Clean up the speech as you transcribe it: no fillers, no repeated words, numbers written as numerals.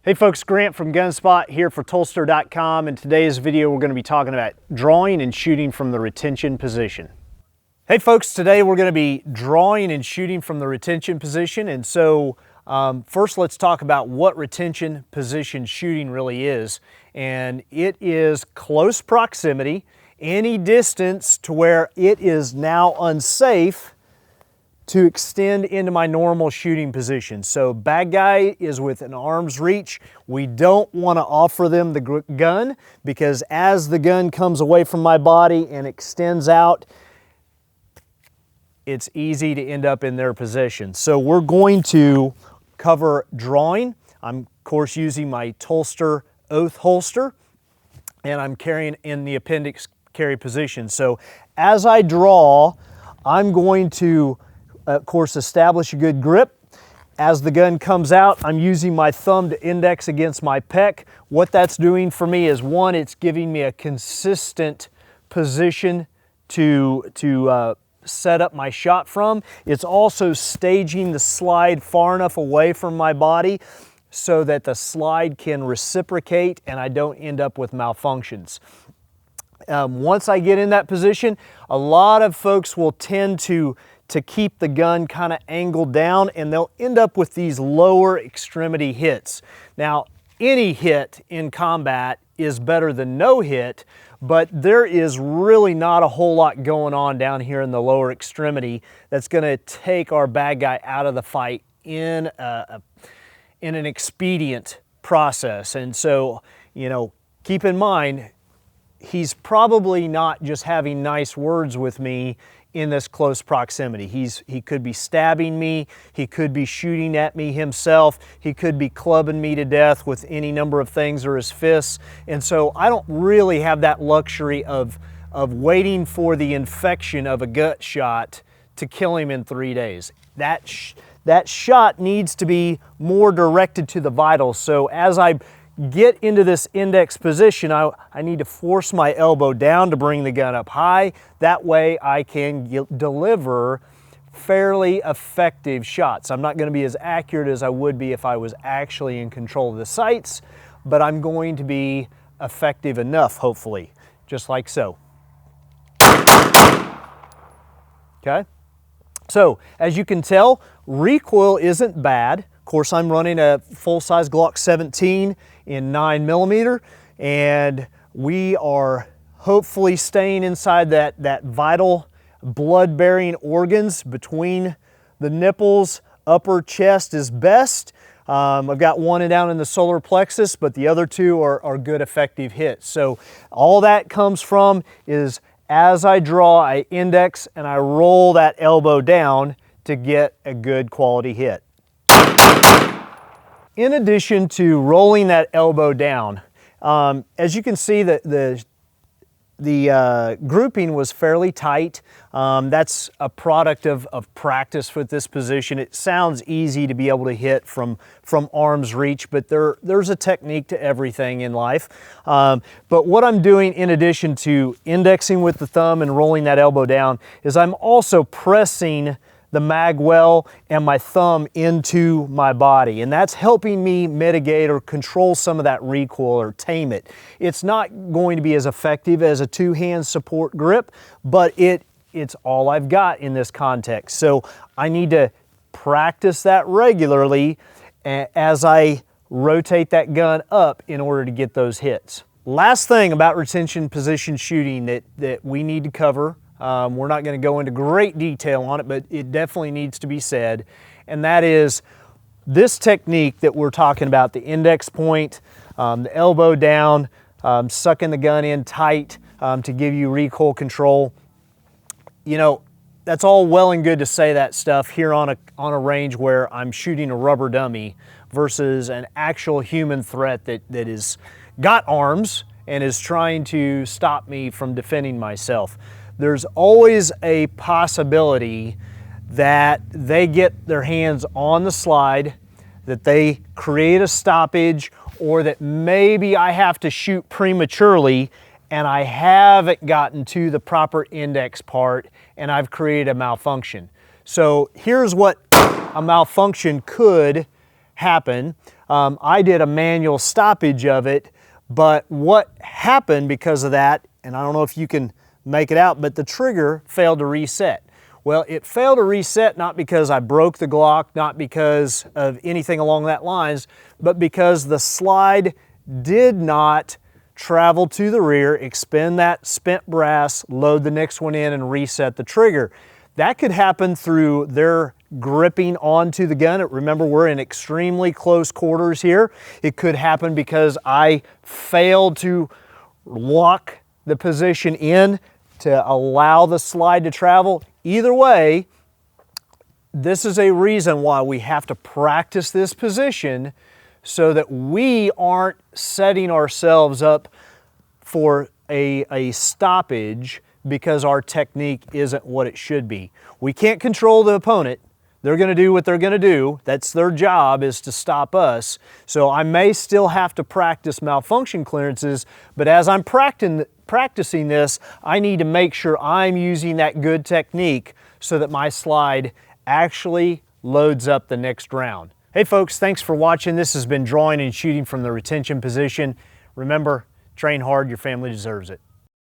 Hey folks, Grant from Gunspot here for Tolster.com. In today's video we're going to be talking about drawing and shooting from the retention position. Hey folks, today we're going to be drawing and shooting from the retention position. And so first let's talk about what retention position shooting really is. And it is close proximity, any distance to where it is now unsafe to extend into my normal shooting position. So bad guy is within arm's reach. We don't want to offer them the gun because as the gun comes away from my body and extends out, it's easy to end up in their possession. So we're going to cover drawing. I'm of course using my Tolster Oath holster and I'm carrying in the appendix carry position. So as I draw, I'm going to of course, establish a good grip. As the gun comes out, I'm using my thumb to index against my pec. What that's doing for me is, one, it's giving me a consistent position to set up my shot from. It's also staging the slide far enough away from my body so that the slide can reciprocate and I don't end up with malfunctions. Once I get in that position, a lot of folks will tend to keep the gun kind of angled down and they'll end up with these lower extremity hits. Now, any hit in combat is better than no hit, but there is really not a whole lot going on down here in the lower extremity that's gonna take our bad guy out of the fight in an expedient process. And so, you know, keep in mind, he's probably not just having nice words with me in this close proximity. He could be stabbing me, he could be shooting at me himself, he could be clubbing me to death with any number of things or his fists. And so I don't really have that luxury of waiting for the infection of a gut shot to kill him in 3 days. That shot needs to be more directed to the vitals. So as I get into this index position, I need to force my elbow down to bring the gun up high. That way I can deliver fairly effective shots. I'm not going to be as accurate as I would be if I was actually in control of the sights, but I'm going to be effective enough, hopefully, just like so. Okay? So, as you can tell, recoil isn't bad. Of course, I'm running a full-size Glock 17 in 9mm, and we are hopefully staying inside that vital blood-bearing organs between the nipples. Upper chest is best. I've got one down in the solar plexus, but the other two are good effective hits. So all that comes from is as I draw, I index and I roll that elbow down to get a good quality hit. In addition to rolling that elbow down, as you can see, the grouping was fairly tight. That's a product of practice with this position. It sounds easy to be able to hit from arm's reach, but there's a technique to everything in life. But what I'm doing in addition to indexing with the thumb and rolling that elbow down is I'm also pressing the mag well and my thumb into my body, and that's helping me mitigate or control some of that recoil or tame it. It's not going to be as effective as a two-hand support grip, but it's all I've got in this context. So I need to practice that regularly as I rotate that gun up in order to get those hits. Last thing about retention position shooting that we need to cover, we're not going to go into great detail on it, but it definitely needs to be said, and that is this technique that we're talking about, the index point, the elbow down, sucking the gun in tight to give you recoil control. You know, that's all well and good to say that stuff here on a range where I'm shooting a rubber dummy versus an actual human threat that is got arms and is trying to stop me from defending myself. There's always a possibility that they get their hands on the slide, that they create a stoppage, or that maybe I have to shoot prematurely and I haven't gotten to the proper index part and I've created a malfunction. So here's what a malfunction could happen. I did a manual stoppage of it, but what happened because of that, and I don't know if you can make it out, but the trigger failed to reset. Well, it failed to reset not because I broke the Glock, not because of anything along that lines, but because the slide did not travel to the rear, expend that spent brass, load the next one in, and reset the trigger. That could happen through their gripping onto the gun. Remember, we're in extremely close quarters here. It could happen because I failed to lock the position in to allow the slide to travel. Either way, this is a reason why we have to practice this position so that we aren't setting ourselves up for a stoppage because our technique isn't what it should be. We can't control the opponent. They're going to do what they're going to do. That's their job, is to stop us. So I may still have to practice malfunction clearances, but as I'm practicing this, I need to make sure I'm using that good technique so that my slide actually loads up the next round. Hey folks, thanks for watching. This has been drawing and shooting from the retention position. Remember, train hard, your family deserves it.